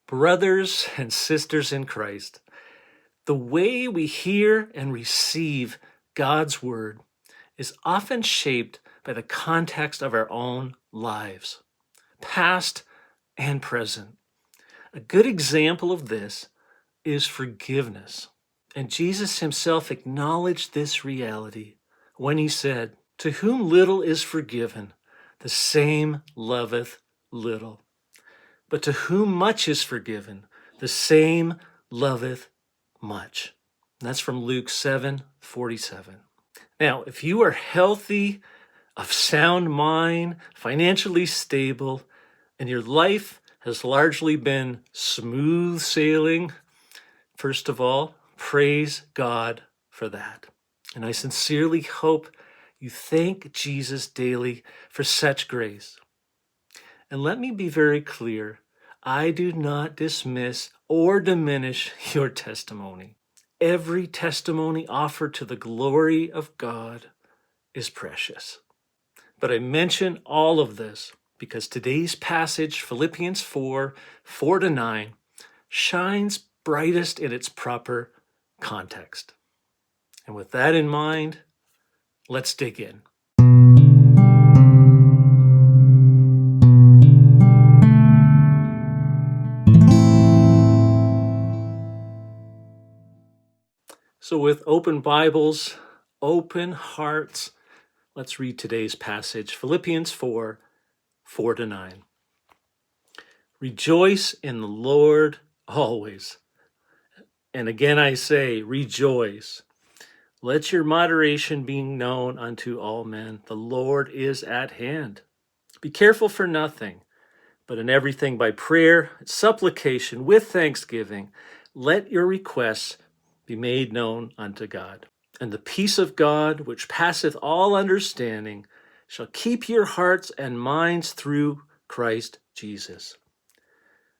Brothers and sisters in Christ, the way we hear and receive God's word is often shaped by the context of our own lives, past and present. A good example of this is forgiveness. And Jesus himself acknowledged this reality when he said, "To whom little is forgiven, the same loveth little. But to whom much is forgiven, the same loveth much." And that's from Luke 7:47. Now, if you are healthy, of sound mind, financially stable, and your life has largely been smooth sailing, first of all, praise God for that. And I sincerely hope you thank Jesus daily for such grace. And let me be very clear, I do not dismiss or diminish your testimony. Every testimony offered to the glory of God is precious. But I mention all of this because today's passage, Philippians 4:4-9, shines brightest in its proper context. And with that in mind, let's dig in. So with open Bibles, open hearts, let's read today's passage, Philippians 4:4-9. Rejoice in the Lord always. And again I say, rejoice. Let your moderation be known unto all men. The Lord is at hand. Be careful for nothing, but in everything by prayer, supplication, with thanksgiving, let your requests be made known unto God. And the peace of God, which passeth all understanding, shall keep your hearts and minds through Christ Jesus.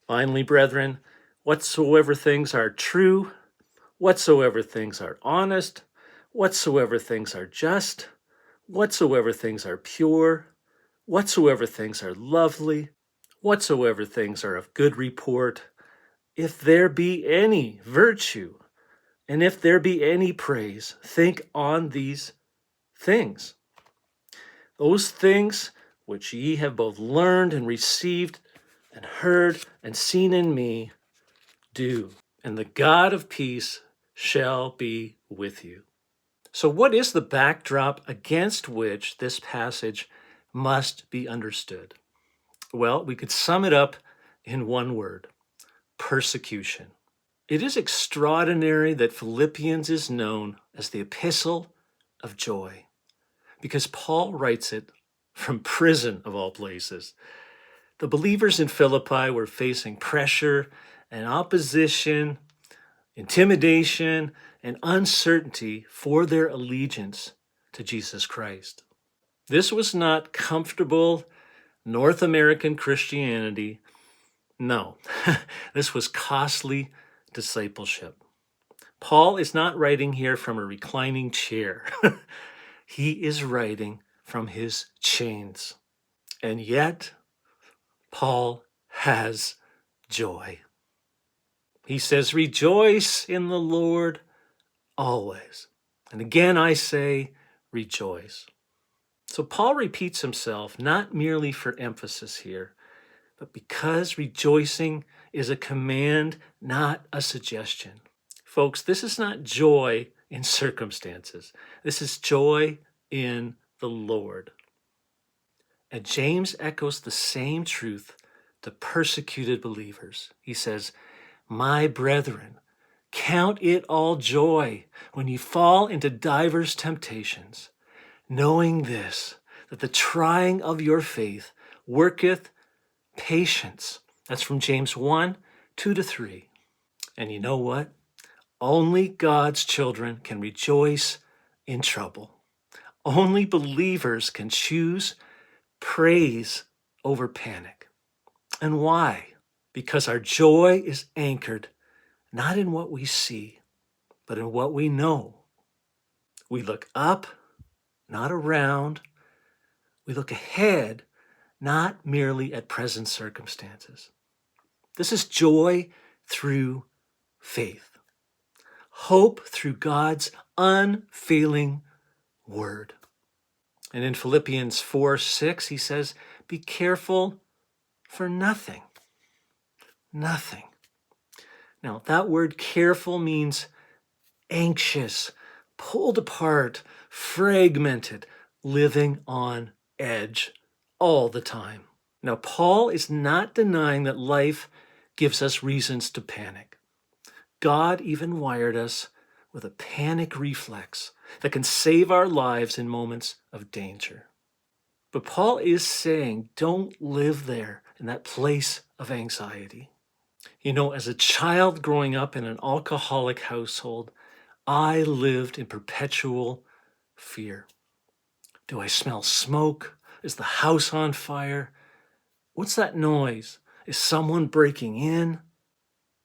Finally, brethren, whatsoever things are true, whatsoever things are honest, whatsoever things are just, whatsoever things are pure, whatsoever things are lovely, whatsoever things are of good report, if there be any virtue, and if there be any praise, think on these things. Those things which ye have both learned and received and heard and seen in me, do, and the God of peace shall be with you. So what is the backdrop against which this passage must be understood? Well, we could sum it up in one word: persecution. It is extraordinary that Philippians is known as the epistle of joy, because Paul writes it from prison, of all places. The believers in Philippi were facing pressure and opposition, intimidation, and uncertainty for their allegiance to Jesus Christ. This was not comfortable North American Christianity. No, this was costly discipleship. Paul is not writing here from a reclining chair. He is writing from his chains. And yet, Paul has joy. He says, rejoice in the Lord always. And again I say, rejoice. So Paul repeats himself, not merely for emphasis here, but because rejoicing is a command, not a suggestion. Folks, this is not joy in circumstances. This is joy in the Lord. And James echoes the same truth to persecuted believers. He says, my brethren, count it all joy when you fall into divers temptations, knowing this, that the trying of your faith worketh patience. That's from James 1:2-3. And you know what? Only God's children can rejoice in trouble. Only believers can choose praise over panic. And why? Because our joy is anchored not in what we see, but in what we know. We look up, not around. We look ahead, not merely at present circumstances. This is joy through faith, hope through God's unfailing word. And in Philippians 4:6, he says, be careful for nothing. Nothing. Now, that word careful means anxious, pulled apart, fragmented, living on edge all the time. Now, Paul is not denying that life gives us reasons to panic. God even wired us with a panic reflex that can save our lives in moments of danger. But Paul is saying, don't live there in that place of anxiety. You know, as a child growing up in an alcoholic household, I lived in perpetual fear. Do I smell smoke? Is the house on fire? What's that noise? Is someone breaking in?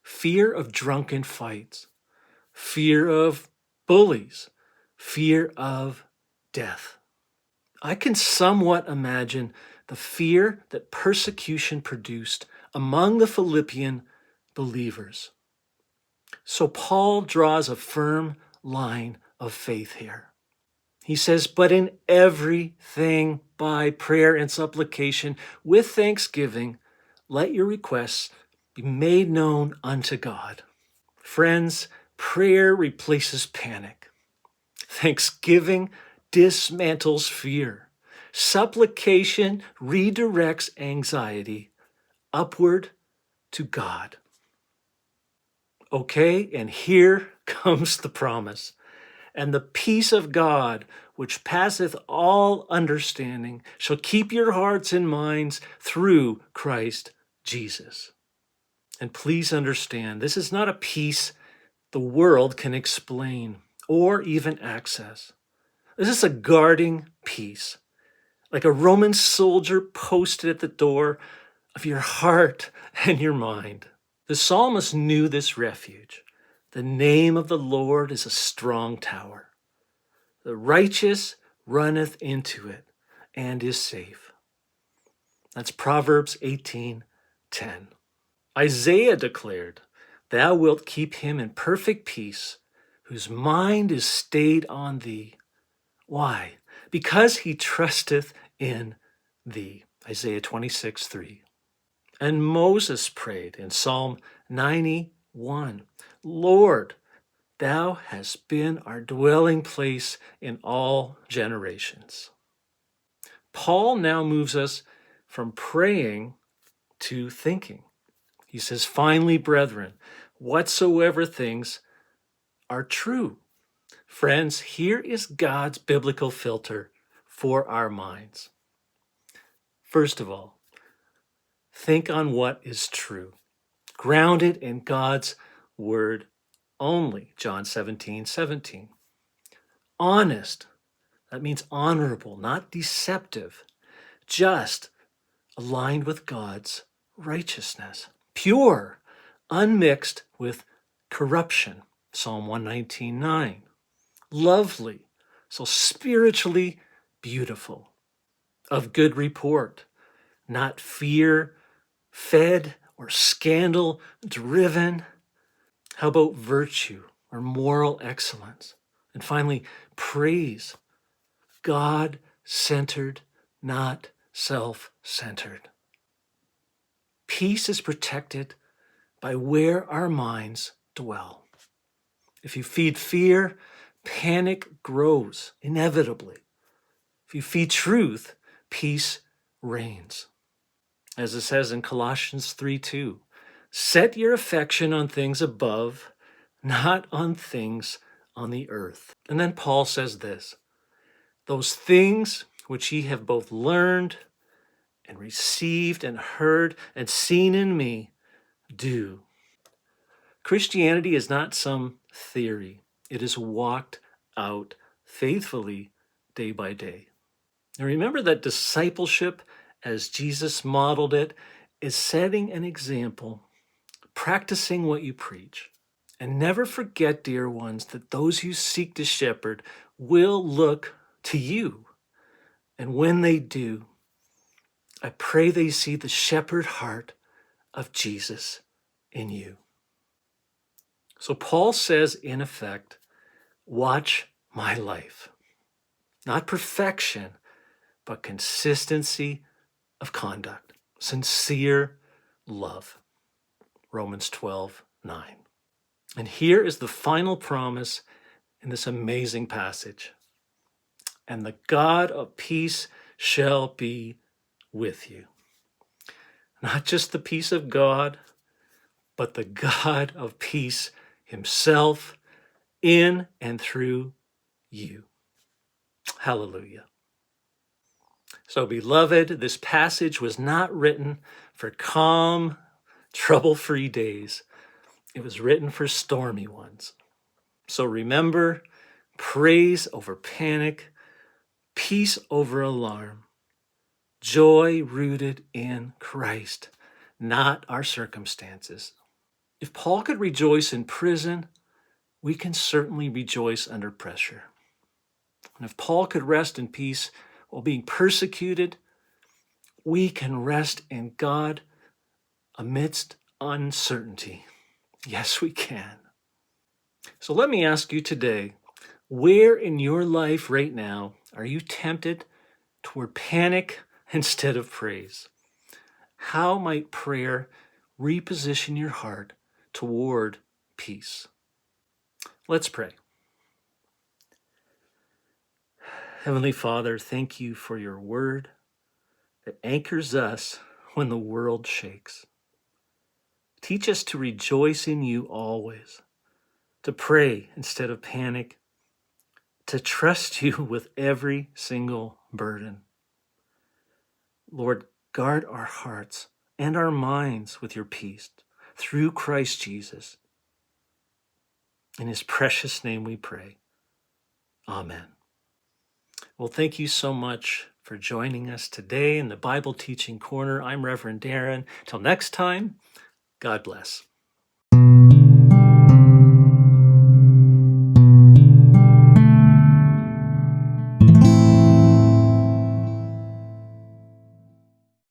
Fear of drunken fights, fear of bullies, fear of death. I can somewhat imagine the fear that persecution produced among the Philippian believers. So Paul draws a firm line of faith here. He says, but in everything by prayer and supplication with thanksgiving, let your requests be made known unto God. Friends, prayer replaces panic. Thanksgiving dismantles fear. Supplication redirects anxiety upward to God. Okay, and here comes the promise. And the peace of God, which passeth all understanding, shall keep your hearts and minds through Christ Jesus. And please understand, this is not a peace the world can explain or even access. This is a guarding peace, like a Roman soldier posted at the door of your heart and your mind. The psalmist knew this refuge. The name of the Lord is a strong tower. The righteous runneth into it and is safe. That's Proverbs 18:10. Isaiah declared, thou wilt keep him in perfect peace, whose mind is stayed on thee. Why? Because he trusteth in thee. Isaiah 26:3. And Moses prayed in Psalm 91, Lord, thou hast been our dwelling place in all generations. Paul now moves us from praying to thinking. He says, finally, brethren, whatsoever things are true. Friends, here is God's biblical filter for our minds. First of all, think on what is true, grounded in God's word only, John 17:17. Honest, that means honorable, not deceptive, just, aligned with God's righteousness. Pure, unmixed with corruption, Psalm 119:9. Lovely, so spiritually beautiful. Of good report, not fear-fed or scandal-driven. How about virtue or moral excellence? And finally, praise. God-centered, not self-centered. Peace is protected by where our minds dwell. If you feed fear, panic grows inevitably. If you feed truth, peace reigns. As it says in Colossians 3:2, set your affection on things above, not on things on the earth. And then Paul says this, those things which ye have both learned and received and heard and seen in me, do. Christianity is not some theory. It is walked out faithfully day by day. Now remember that discipleship, as Jesus modeled it, is setting an example, practicing what you preach. And never forget, dear ones, that those you seek to shepherd will look to you. And when they do, I pray they see the shepherd heart of Jesus in you. So Paul says, in effect, watch my life. Not perfection, but consistency of conduct, sincere love. Romans 12:9. And here is the final promise in this amazing passage. And the God of peace shall be with you. Not just the peace of God, but the God of peace himself in and through you. Hallelujah. So, beloved, this passage was not written for calm, trouble-free days. It was written for stormy ones. So remember, praise over panic, peace over alarm, joy rooted in Christ, not our circumstances. If Paul could rejoice in prison, we can certainly rejoice under pressure. And if Paul could rest in peace while being persecuted, we can rest in God amidst uncertainty. Yes, we can. So let me ask you today, where in your life right now are you tempted toward panic instead of praise? How might prayer reposition your heart toward peace? Let's pray. Heavenly Father, thank you for your word that anchors us when the world shakes. Teach us to rejoice in you always, to pray instead of panic, to trust you with every single burden. Lord, guard our hearts and our minds with your peace through Christ Jesus. In his precious name we pray. Amen. Well, thank you so much for joining us today in the Bible Teaching Corner. I'm Reverend Darren. Till next time, God bless.